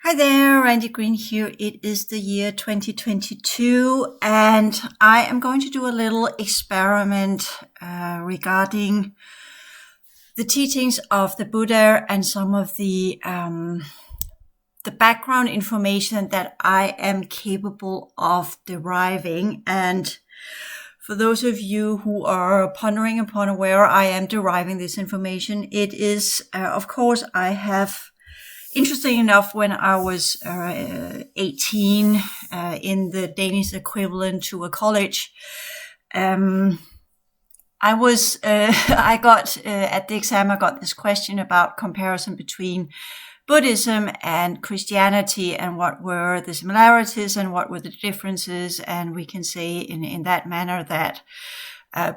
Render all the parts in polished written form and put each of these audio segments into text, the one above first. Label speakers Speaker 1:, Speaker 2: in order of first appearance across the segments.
Speaker 1: Hi there, Randy Green here. It is the year 2022, and I am going to do a little experiment regarding the teachings of the Buddha and some of the background information that I am capable of deriving. And for those of you who are pondering upon where I am deriving this information, it is, of course, I have. Interesting enough, when I was 18, in the Danish equivalent to a college, I got at the exam, I got this question about comparison between Buddhism and Christianity, and what were the similarities and what were the differences. And we can say in that manner that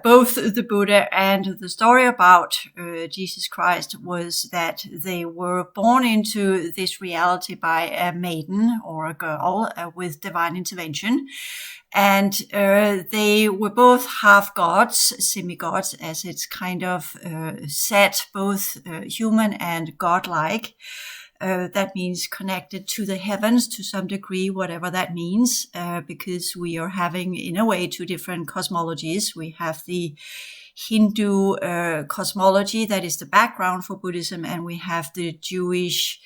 Speaker 1: both the Buddha and the story about Jesus Christ was that they were born into this reality by a maiden or a girl with divine intervention. And they were both half gods, semi-gods, as it's kind of said, both human and godlike. That means connected to the heavens to some degree, whatever that means, because we are having, in a way, two different cosmologies. We have the Hindu cosmology that is the background for Buddhism, and we have the Jewish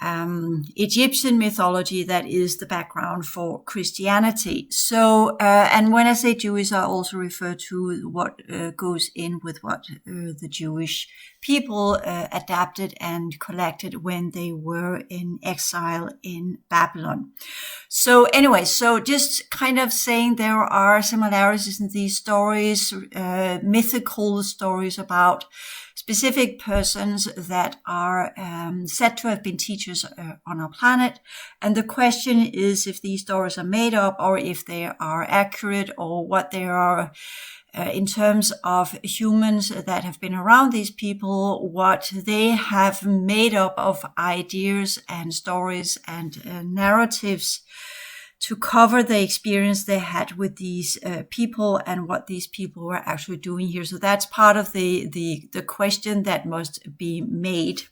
Speaker 1: Egyptian mythology that is the background for Christianity. So, and when I say Jewish, I also refer to what goes in with what the Jewish people adapted and collected when they were in exile in Babylon. So anyway, so just kind of saying there are similarities in these stories, mythical stories about specific persons that are said to have been teachers on our planet. And the question is if these stories are made up or if they are accurate, or what they are in terms of humans that have been around these people, what they have made up of ideas and stories and narratives to cover the experience they had with these people and what these people were actually doing here. So that's part of the question that must be made.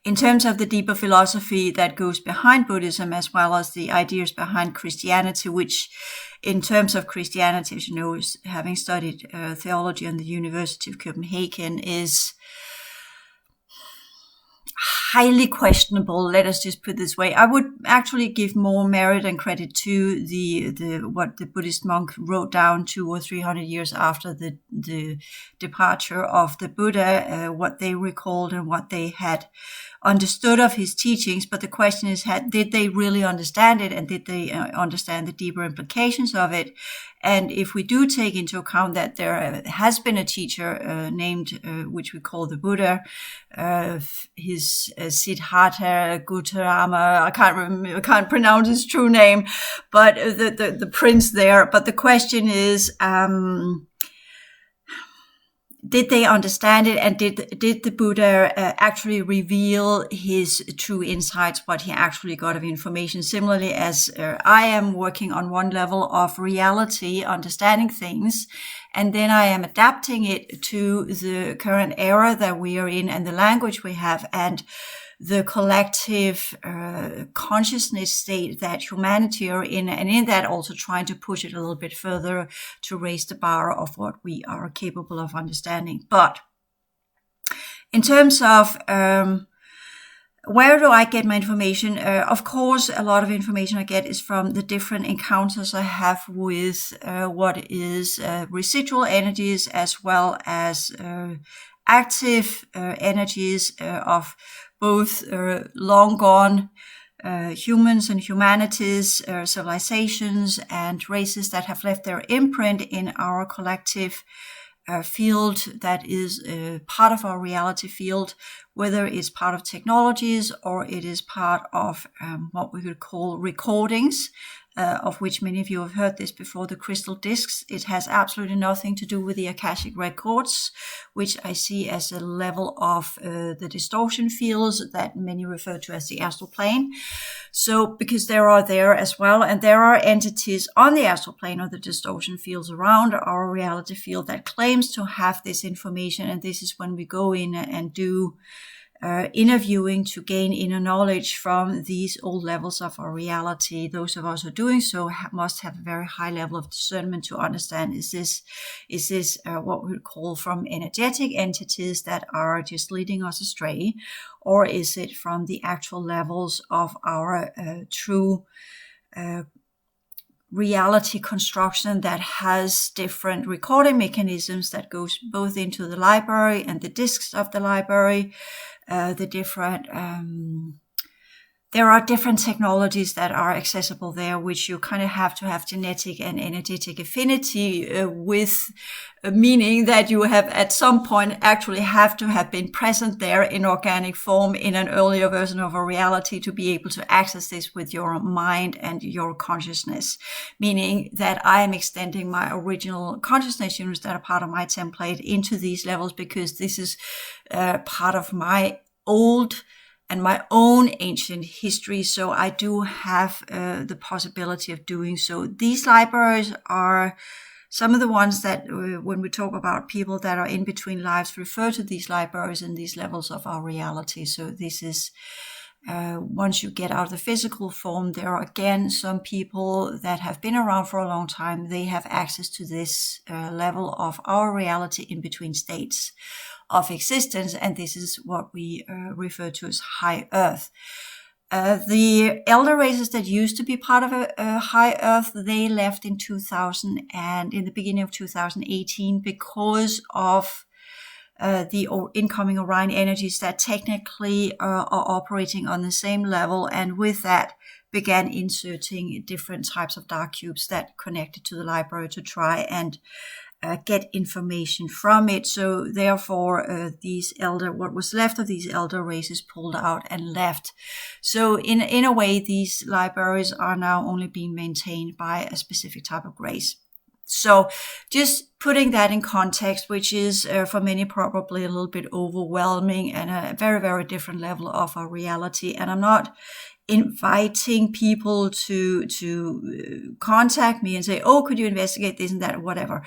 Speaker 1: In terms of the deeper philosophy that goes behind Buddhism, as well as the ideas behind Christianity, which in terms of Christianity, as you know, having studied theology on the University of Copenhagen, is highly questionable. Let us just put it this way. I would actually give more merit and credit to the what the Buddhist monk wrote down 200 or 300 years after the departure of the Buddha, what they recalled and what they had understood of his teachings. But the question is, did they really understand it, and did they understand the deeper implications of it? And if we do take into account that there has been a teacher named, which we call the Buddha, his Siddhartha Gautama, I can't pronounce his true name, but the prince there. But the question is, did they understand it, and did the Buddha actually reveal his true insights, what he actually got of information? Similarly, as I am working on one level of reality, understanding things, and then I am adapting it to the current era that we are in and the language we have and the collective consciousness state that humanity are in, and in that also trying to push it a little bit further to raise the bar of what we are capable of understanding. But in terms of where do I get my information? Of course, a lot of information I get is from the different encounters I have with what is residual energies, as well as active energies of both long gone humans and humanities, civilizations and races that have left their imprint in our collective field that is part of our reality field, whether it's part of technologies or it is part of what we could call recordings, of which many of you have heard this before, the crystal discs. It has absolutely nothing to do with the Akashic records, which I see as a level of the distortion fields that many refer to as the astral plane. So, because there are there as well, and there are entities on the astral plane or the distortion fields around our reality field that claims to have this information, and this is when we go in and do interviewing to gain inner knowledge from these old levels of our reality. Those of us who are doing so must have a very high level of discernment to understand, is this what we call from energetic entities that are just leading us astray, or is it from the actual levels of our true reality construction that has different recording mechanisms that goes both into the library and the disks of the library, there are different technologies that are accessible there, which you kind of have to have genetic and energetic affinity with, meaning that you have at some point actually have to have been present there in organic form in an earlier version of a reality to be able to access this with your mind and your consciousness, meaning that I am extending my original consciousness units that are part of my template into these levels, because this is part of my old and my own ancient history. So I do have the possibility of doing so. These libraries are some of the ones that, when we talk about people that are in between lives, refer to these libraries and these levels of our reality. So this is, once you get out of the physical form, there are again some people that have been around for a long time. They have access to this level of our reality in between states of existence, and this is what we refer to as high earth. The elder races that used to be part of a high earth, they left in 2000 and in the beginning of 2018 because of the incoming Orion energies that technically are operating on the same level, and with that began inserting different types of dark cubes that connected to the library to try and get information from it. So therefore, what was left of these elder races pulled out and left. So in a way, these libraries are now only being maintained by a specific type of race. So just putting that in context, which is for many probably a little bit overwhelming and a very, very different level of our reality. And I'm not inviting people to contact me and say, oh, could you investigate this and that, or whatever.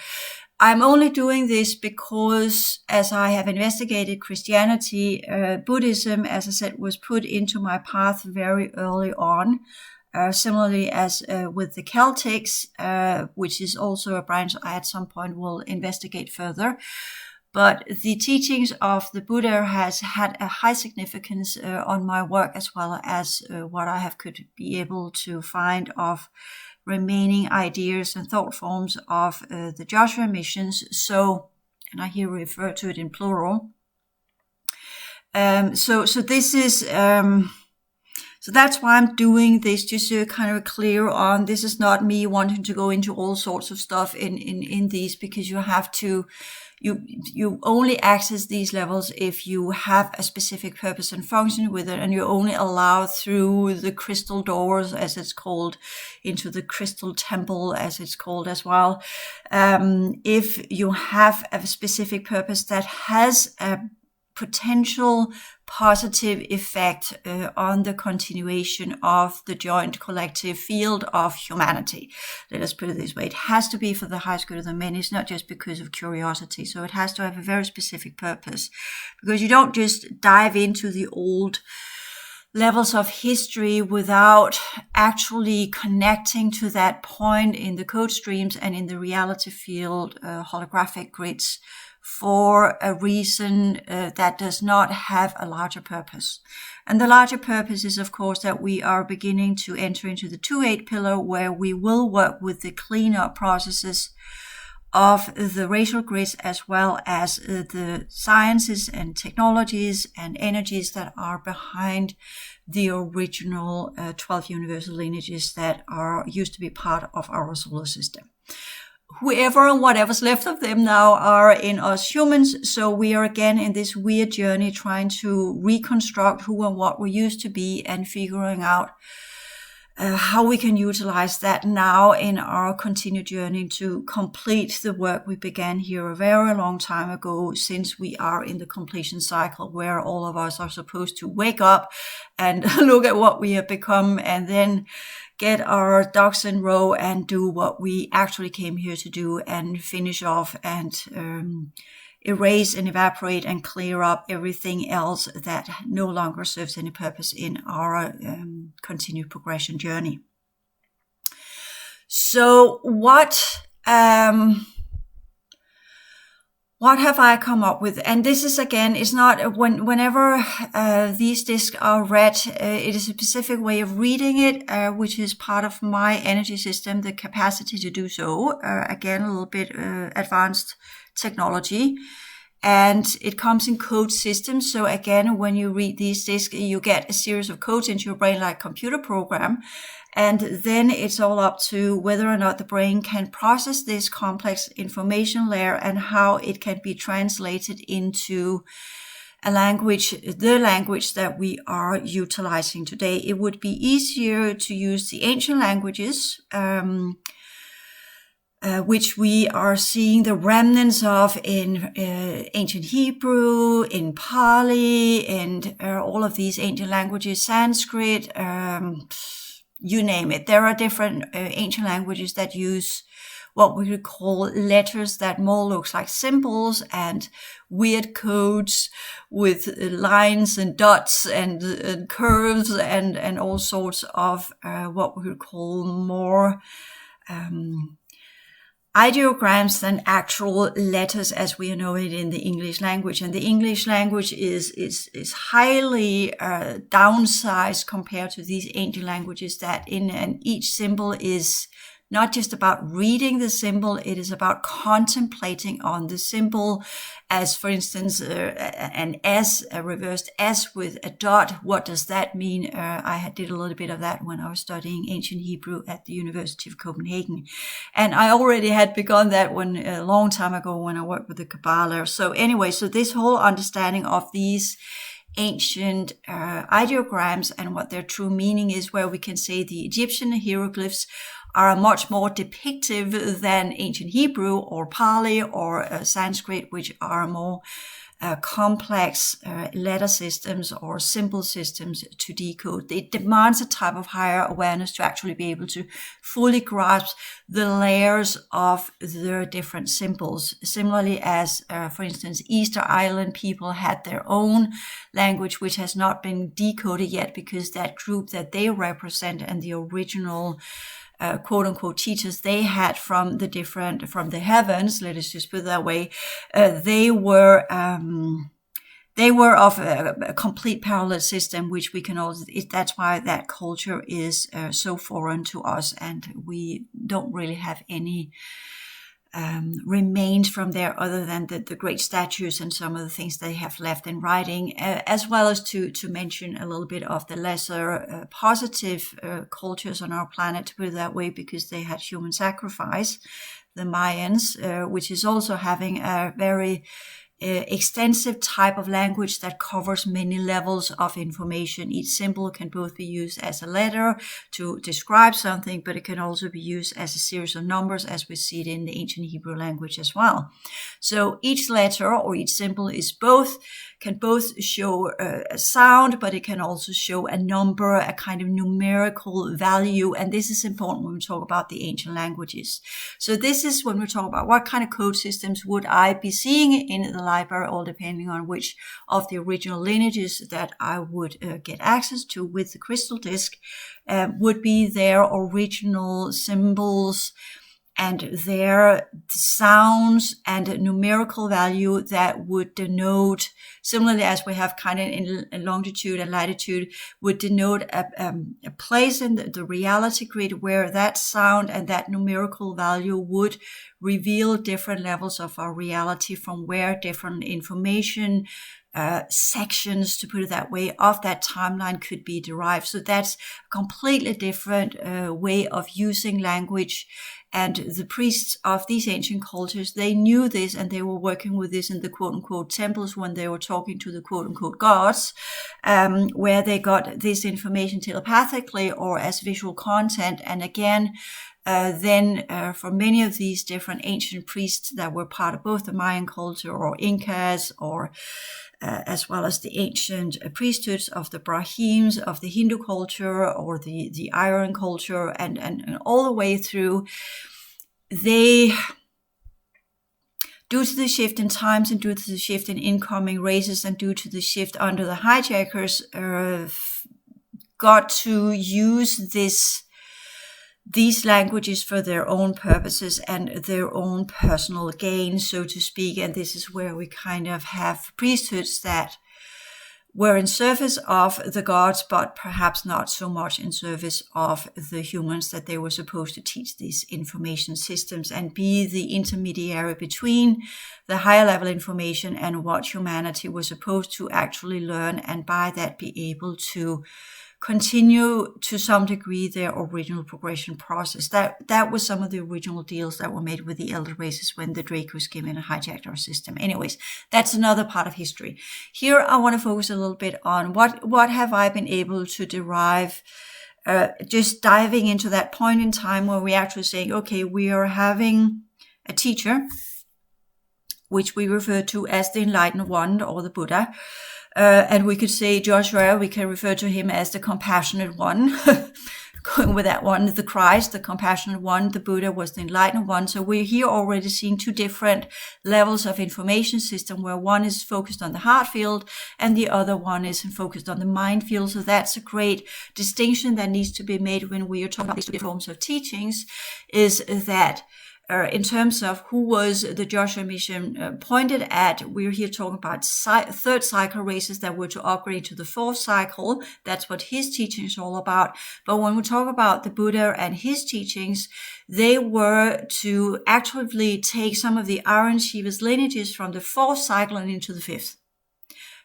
Speaker 1: I'm only doing this because as I have investigated Christianity, Buddhism, as I said, was put into my path very early on. Similarly as with the Celtics, which is also a branch I at some point will investigate further. But the teachings of the Buddha has had a high significance on my work, as well as what I could be able to find of remaining ideas and thought forms of the Joshua missions. So, and I here refer to it in plural. So this is, so that's why I'm doing this, just so kind of clear on, this is not me wanting to go into all sorts of stuff in these, because you have to, you only access these levels if you have a specific purpose and function with it, and you're only allowed through the crystal doors, as it's called, into the crystal temple, as it's called as well. If you have a specific purpose that has a potential positive effect on the continuation of the joint collective field of humanity. Let us put it this way. It has to be for the highest good of the many. It's not just because of curiosity. So it has to have a very specific purpose, because you don't just dive into the old levels of history without actually connecting to that point in the code streams and in the reality field holographic grids for a reason that does not have a larger purpose. And the larger purpose is, of course, that we are beginning to enter into the 2-8 pillar, where we will work with the cleanup processes of the racial grids, as well as the sciences and technologies and energies that are behind the original 12 universal lineages that used to be part of our solar system. Whoever and whatever's left of them now are in us humans. So we are again in this weird journey trying to reconstruct who and what we used to be, and figuring out how we can utilize that now in our continued journey to complete the work we began here a very long time ago, since we are in the completion cycle where all of us are supposed to wake up and look at what we have become, and then get our ducks in row and do what we actually came here to do, and finish off and erase and evaporate and clear up everything else that no longer serves any purpose in our continued progression journey. So what have I come up with? And this is, again, it's not whenever these discs are read, it is a specific way of reading it, which is part of my energy system, the capacity to do so. Again, a little bit advanced technology. And it comes in code systems. So again, when you read these discs, you get a series of codes into your brain like a computer program. And then it's all up to whether or not the brain can process this complex information layer and how it can be translated into a language, the language that we are utilizing today. It would be easier to use the ancient languages, which we are seeing the remnants of in ancient Hebrew, in Pali, and all of these ancient languages, Sanskrit, you name it. There are different ancient languages that use what we would call letters that more looks like symbols and weird codes with lines and dots and curves and all sorts of what we would call more ideograms than actual letters as we know it in the English language. And the English language is highly downsized compared to these ancient languages that and each symbol is not just about reading the symbol, it is about contemplating on the symbol as, for instance, an S, a reversed S with a dot. What does that mean? I did a little bit of that when I was studying ancient Hebrew at the University of Copenhagen. And I already had begun that one a long time ago when I worked with the Kabbalah. So anyway, so this whole understanding of these ancient ideograms and what their true meaning is, where we can say the Egyptian hieroglyphs are much more depictive than ancient Hebrew or Pali or Sanskrit, which are more complex letter systems or symbol systems to decode. It demands a type of higher awareness to actually be able to fully grasp the layers of the different symbols. Similarly as, for instance, Easter Island people had their own language, which has not been decoded yet because that group that they represent and the original quote unquote teachers they had from the heavens, let us just put it that way, they were of a complete parallel system, which we can also, that's why that culture is so foreign to us, and we don't really have any remains from there other than the great statues and some of the things they have left in writing, as well as to mention a little bit of the lesser positive cultures on our planet, to put it that way, because they had human sacrifice, the Mayans, which is also having a very extensive type of language that covers many levels of information. Each symbol can both be used as a letter to describe something, but it can also be used as a series of numbers, as we see it in the ancient Hebrew language as well. So each letter or each symbol can both show a sound, but it can also show a number, a kind of numerical value. And this is important when we talk about the ancient languages. So this is when we talk about what kind of code systems would I be seeing in the library, all depending on which of the original lineages that I would get access to with the crystal disc, would be their original symbols and their sounds and numerical value that would denote, similarly as we have kind of in longitude and latitude, would denote a place in the reality grid where that sound and that numerical value would reveal different levels of our reality, from where different information sections, to put it that way, of that timeline could be derived. So that's a completely different way of using language. And the priests of these ancient cultures, they knew this, and they were working with this in the quote-unquote temples when they were talking to the quote-unquote gods, where they got this information telepathically or as visual content. And again, then for many of these different ancient priests that were part of both the Mayan culture or Incas, or as well as the ancient priesthoods of the Brahims of the Hindu culture or the Aryan culture, and all the way through, they Due to the shift in times and due to the shift in incoming races and due to the shift under the hijackers, got to use these languages for their own purposes and their own personal gain, so to speak. And this is where we kind of have priesthoods that were in service of the gods, but perhaps not so much in service of the humans, that they were supposed to teach these information systems and be the intermediary between the higher level information and what humanity was supposed to actually learn, and by that be able to continue to some degree their original progression process. That was some of the original deals that were made with the elder races when the Dracos came in and hijacked our system. Anyways, that's another part of history. Here I want to focus a little bit on what have I been able to derive, just diving into that point in time where we're actually saying, okay, we are having a teacher, which we refer to as the Enlightened One or the Buddha. And we could say Joshua, we can refer to him as the Compassionate One. Going with that one, the Christ, the Compassionate One, the Buddha was the Enlightened One. So we're here already seeing two different levels of information system, where one is focused on the heart field and the other one is focused on the mind field. So that's a great distinction that needs to be made when we are talking about these two different forms of teachings, is that in terms of who was the Joshua mission pointed at, we're here talking about third cycle races that were to upgrade to the fourth cycle. That's what his teaching is all about. But when we talk about the Buddha and his teachings, they were to actively take some of the Iron Shiva's lineages from the fourth cycle and into the fifth.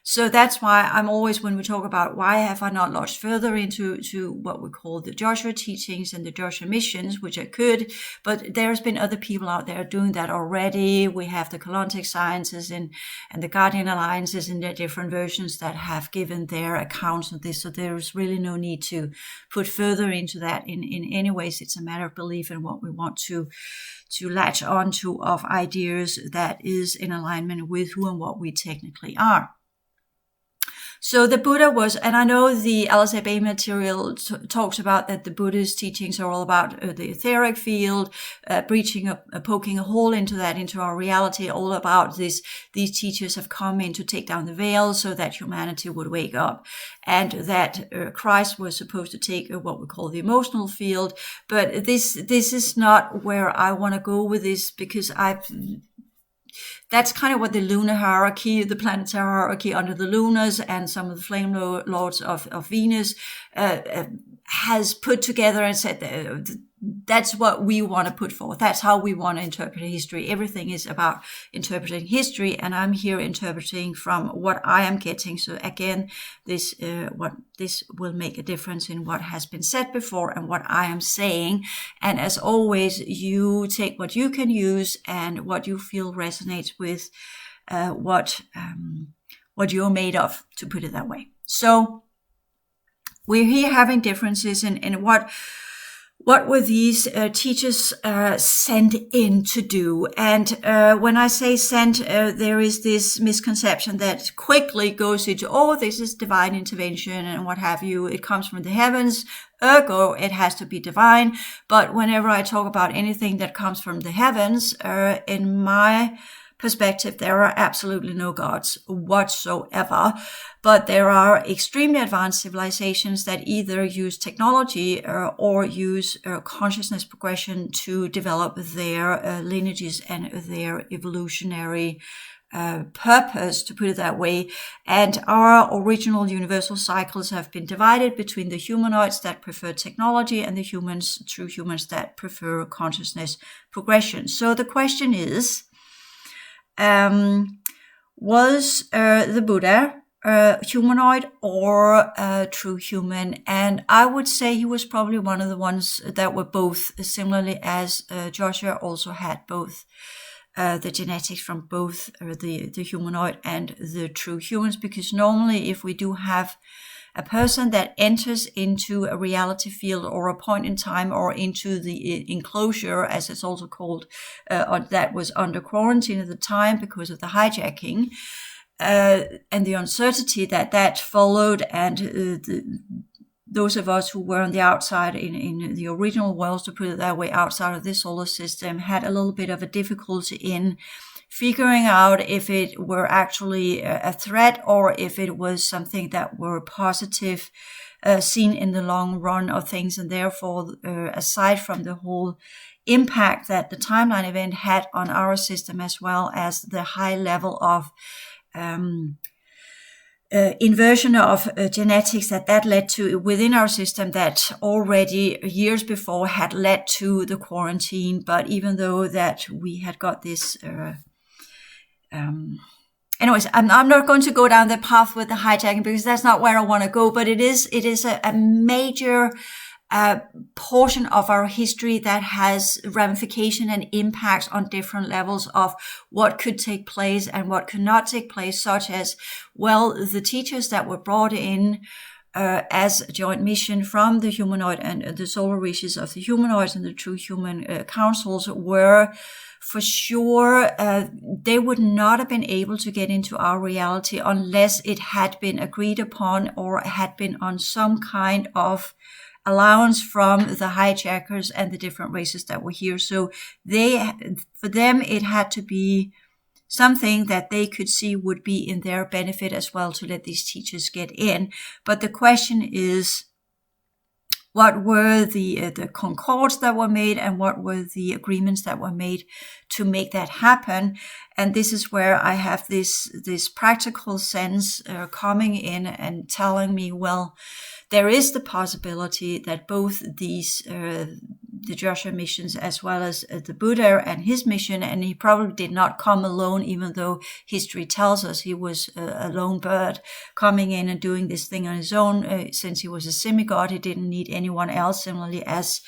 Speaker 1: So that's why I'm always, when we talk about why have I not launched further into what we call the Joshua teachings and the Joshua missions, which I could, but there's been other people out there doing that already. We have the Colontic Sciences and the Guardian Alliances in their different versions that have given their accounts of this. So there's really no need to put further into that in any ways. It's a matter of belief in what we want to latch onto of ideas that is in alignment with who and what we technically are. So the Buddha was, and I know the LSAB material talks about that the Buddha's teachings are all about the etheric field, poking a hole into our reality, all about this. These teachers have come in to take down the veil so that humanity would wake up, and that Christ was supposed to take what we call the emotional field. But this is not where I want to go with this, because that's kind of what the lunar hierarchy, the planetary hierarchy under the lunars and some of the flame lords of Venus has put together and said that's what we want to put forth. That's how we want to interpret history. Everything is about interpreting history, and I'm here interpreting from what I am getting. So again, this will make a difference in what has been said before and what I am saying. And as always, you take what you can use and what you feel resonates with what you're made of, to put it that way. So we're here having differences in what were these teachers sent in to do? And when I say sent, there is this misconception that quickly goes into, oh, this is divine intervention and what have you. It comes from the heavens, ergo, it has to be divine. But whenever I talk about anything that comes from the heavens, in my perspective, there are absolutely no gods whatsoever, but there are extremely advanced civilizations that either use technology or use consciousness progression to develop their lineages and their evolutionary purpose, to put it that way. And our original universal cycles have been divided between the humanoids that prefer technology and the true humans that prefer consciousness progression. So the question is, was the Buddha humanoid or true human? And I would say he was probably one of the ones that were both, similarly as Joshua also had both the genetics from both the humanoid and the true humans, because normally if we do have a person that enters into a reality field or a point in time or into the enclosure, as it's also called, that was under quarantine at the time because of the hijacking and the uncertainty that followed, and those of us who were on the outside in the original worlds, to put it that way, outside of this solar system, had a little bit of a difficulty in figuring out if it were actually a threat or if it was something that were positive, seen in the long run of things. And therefore, aside from the whole impact that the timeline event had on our system, as well as the high level of inversion of genetics that led to within our system, that already years before had led to the quarantine. But even though that we had got this, anyways, I'm not going to go down the path with the hijacking, because that's not where I want to go. But it is a major portion of our history that has ramification and impacts on different levels of what could take place and what could not take place, such as, well, the teachers that were brought in as a joint mission from the humanoid and the solar riches of the humanoids and the true human councils were, for sure, they would not have been able to get into our reality unless it had been agreed upon or had been on some kind of allowance from the hijackers and the different races that were here. So for them, it had to be something that they could see would be in their benefit as well to let these teachers get in. But the question is, what were the concords that were made, and what were the agreements that were made to make that happen? And this is where I have this practical sense coming in and telling me, well, there is the possibility that both these, the Joshua missions, as well as the Buddha and his mission, and he probably did not come alone, even though history tells us he was a lone bird coming in and doing this thing on his own. Since he was a semigod, he didn't need anyone else, similarly as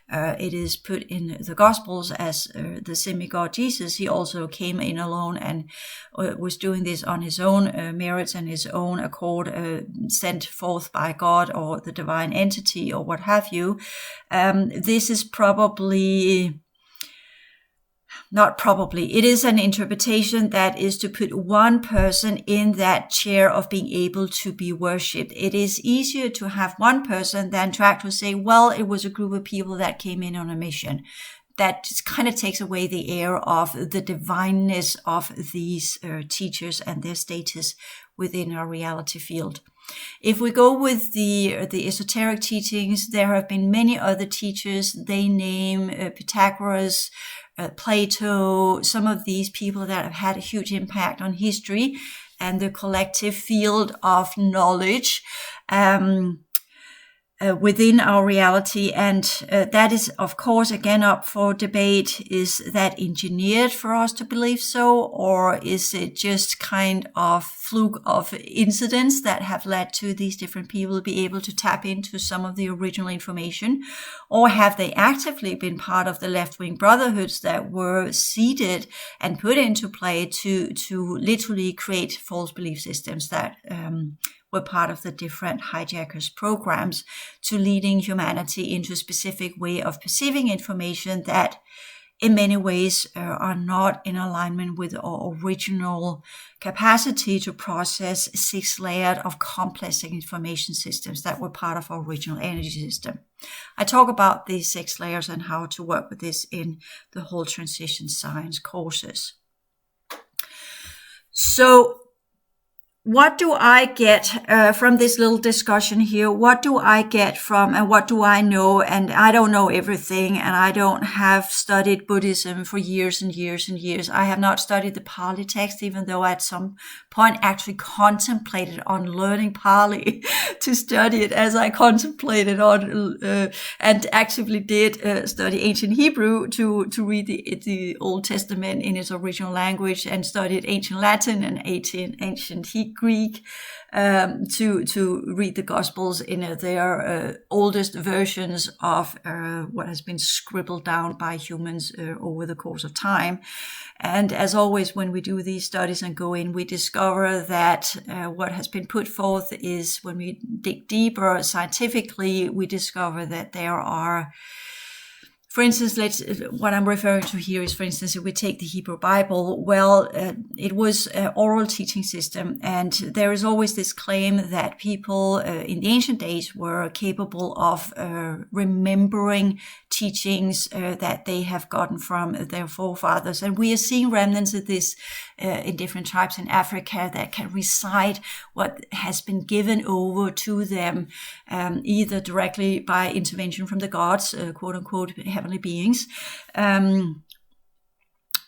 Speaker 1: it is put in the Gospels as the semigod Jesus. He also came in alone and was doing this on his own merits and his own accord, sent forth by God or the divine entity or what have you. This is it is an interpretation that is to put one person in that chair of being able to be worshipped. It is easier to have one person than to actually say, well, it was a group of people that came in on a mission. That just kind of takes away the air of the divineness of these teachers and their status within our reality field. If we go with the esoteric teachings, there have been many other teachers. They name Pythagoras, Plato, some of these people that have had a huge impact on history and the collective field of knowledge within our reality. And that is, of course, again up for debate. Is that engineered for us to believe so? Or is it just kind of fluke of incidents that have led to these different people be able to tap into some of the original information? Or have they actively been part of the left-wing brotherhoods that were seeded and put into play to literally create false belief systems that were part of the different hijackers programs, to leading humanity into a specific way of perceiving information that in many ways are not in alignment with our original capacity to process 6 layers of complex information systems that were part of our original energy system. I talk about these 6 layers and how to work with this in the whole transition science courses. So what do I get from this little discussion here? What do I get from, and what do I know? And I don't know everything, and I don't have studied Buddhism for years and years and years. I have not studied the Pali text, even though at some point actually contemplated on learning Pali to study it, as I contemplated on and actively did study ancient Hebrew to read the Old Testament in its original language, and studied ancient Latin and ancient Greek to read the Gospels in their oldest versions of what has been scribbled down by humans over the course of time. And as always, when we do these studies and go in, we discover that what has been put forth is, when we dig deeper scientifically, we discover that there are, for instance, what I'm referring to here is, for instance, if we take the Hebrew Bible, well, it was an oral teaching system, and there is always this claim that people in the ancient days were capable of remembering teachings that they have gotten from their forefathers. And we are seeing remnants of this in different tribes in Africa that can recite what has been given over to them, either directly by intervention from the gods, quote unquote, heavenly beings,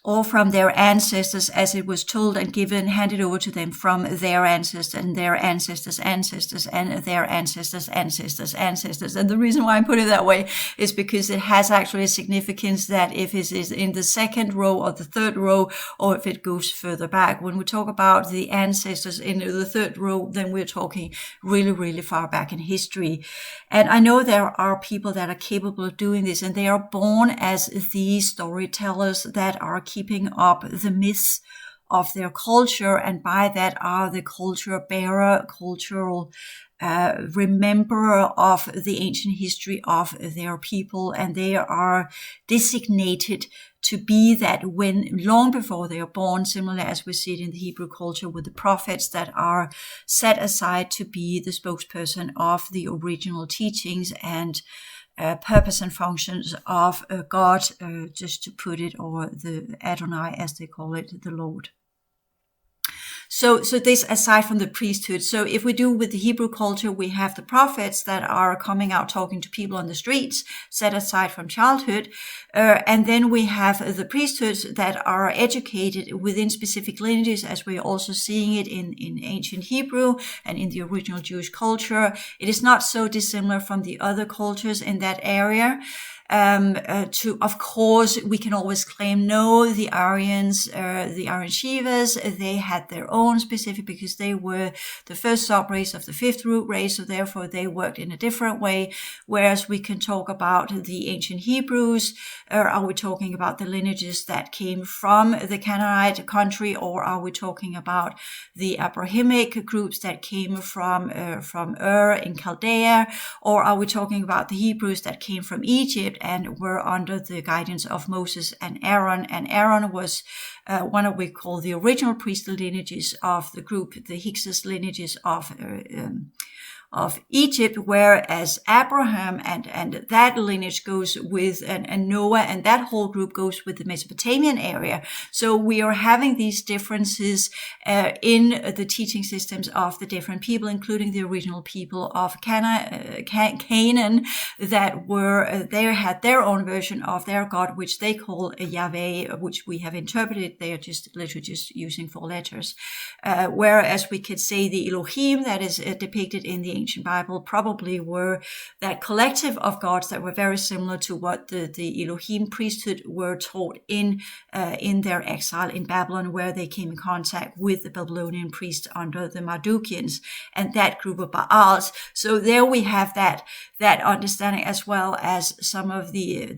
Speaker 1: or from their ancestors, as it was told and given, handed over to them from their ancestors and their ancestors' ancestors and their ancestors' ancestors' ancestors. And the reason why I put it that way is because it has actually a significance that if it is in the second row or the third row, or if it goes further back. When we talk about the ancestors in the third row, then we're talking really, really far back in history. And I know there are people that are capable of doing this, and they are born as these storytellers that are keeping up the myths of their culture, and by that are the culture bearer, cultural rememberer of the ancient history of their people, and they are designated to be that when long before they are born, similar as we see it in the Hebrew culture with the prophets that are set aside to be the spokesperson of the original teachings and purpose and functions of God, just to put it, or the Adonai, as they call it, the Lord. So this aside from the priesthood. So if we do with the Hebrew culture, we have the prophets that are coming out talking to people on the streets, set aside from childhood. And then we have the priesthoods that are educated within specific lineages, as we're also seeing it in ancient Hebrew and in the original Jewish culture. It is not so dissimilar from the other cultures in that area. Of course, we can always claim, no, the Aryans, the Aryan Shivas, they had their own specific, because they were the first subrace of the fifth root race, so therefore they worked in a different way. Whereas we can talk about the ancient Hebrews, are we talking about the lineages that came from the Canaanite country, or are we talking about the Abrahamic groups that came from Ur in Chaldea, or are we talking about the Hebrews that came from Egypt and were under the guidance of Moses and Aaron? And Aaron was one of what we call the original priestly lineages of the group, the Hyksos lineages of Egypt, whereas Abraham and that lineage goes with, and Noah and that whole group goes with the Mesopotamian area. So we are having these differences in the teaching systems of the different people, including the original people of Canaan, that were, they had their own version of their God, which they call Yahweh, which we have interpreted. They are just literally just using 4 letters. Whereas we could say the Elohim that is depicted in the ancient Bible probably were that collective of gods that were very similar to what the Elohim priesthood were taught in their exile in Babylon, where they came in contact with the Babylonian priests under the Mardukians and that group of Baals. So there we have that understanding, as well as some of the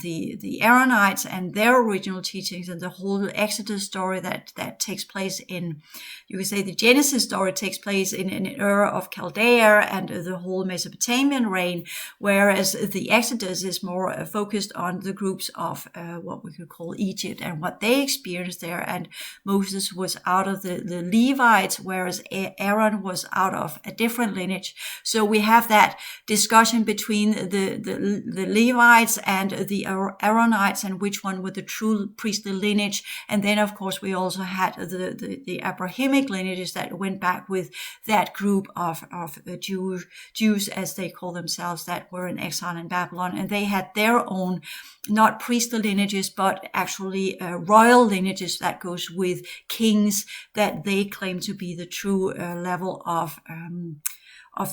Speaker 1: Aaronites and their original teachings, and the whole Exodus story that takes place in, you could say, the Genesis story takes place in Ur of Chaldea and the whole Mesopotamian reign, whereas the Exodus is more focused on the groups of what we could call Egypt and what they experienced there. And Moses was out of the Levites, whereas Aaron was out of a different lineage. So we have that discussion between the Levites and the Aaronites, and which one were the true priestly lineage. And then, of course, we also had the Abrahamic lineages that went back with that group of Jews, as they call themselves, that were in exile in Babylon. And they had their own, not priestly lineages, but actually royal lineages that goes with kings that they claim to be the true level of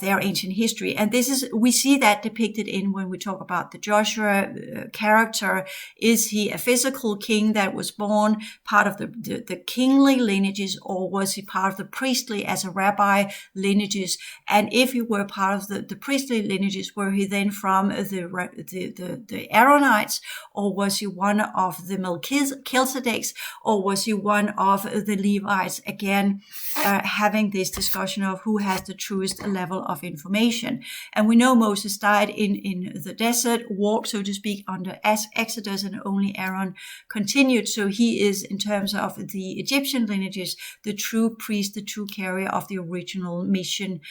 Speaker 1: their ancient history. And we see that depicted in when we talk about the Joshua character. Is he a physical king that was born part of the kingly lineages, or was he part of the priestly as a rabbi lineages? And if he were part of the priestly lineages, were he then from the Aaronites, or was he one of the Melchizedeks, or was he one of the Levites? Again, having this discussion of who has the truest level level of information. And we know Moses died in the desert, walked, so to speak, under Exodus, and only Aaron continued. So he is, in terms of the Egyptian lineages, the true priest, the true carrier of the original mission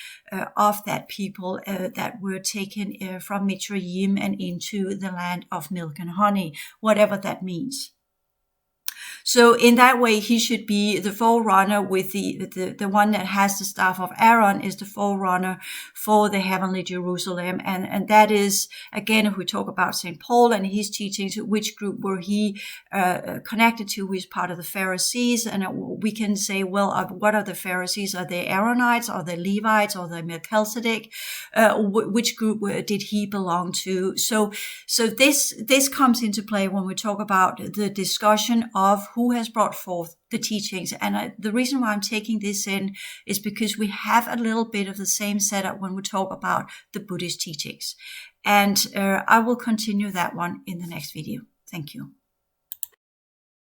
Speaker 1: of that people that were taken from Mitzrayim and into the land of milk and honey, whatever that means. So in that way, he should be the forerunner, with the one that has the staff of Aaron is the forerunner for the heavenly Jerusalem. And that is, again, if we talk about St. Paul and his teachings, which group were he connected to, who is part of the Pharisees. And we can say, well, what are the Pharisees? Are they Aaronites? Are they Levites? Are they Melchizedek? Which group did he belong to? So this comes into play when we talk about the discussion of who has brought forth the teachings. And the reason why I'm taking this in is because we have a little bit of the same setup when we talk about the Buddhist teachings. And I will continue that one in the next video. Thank you.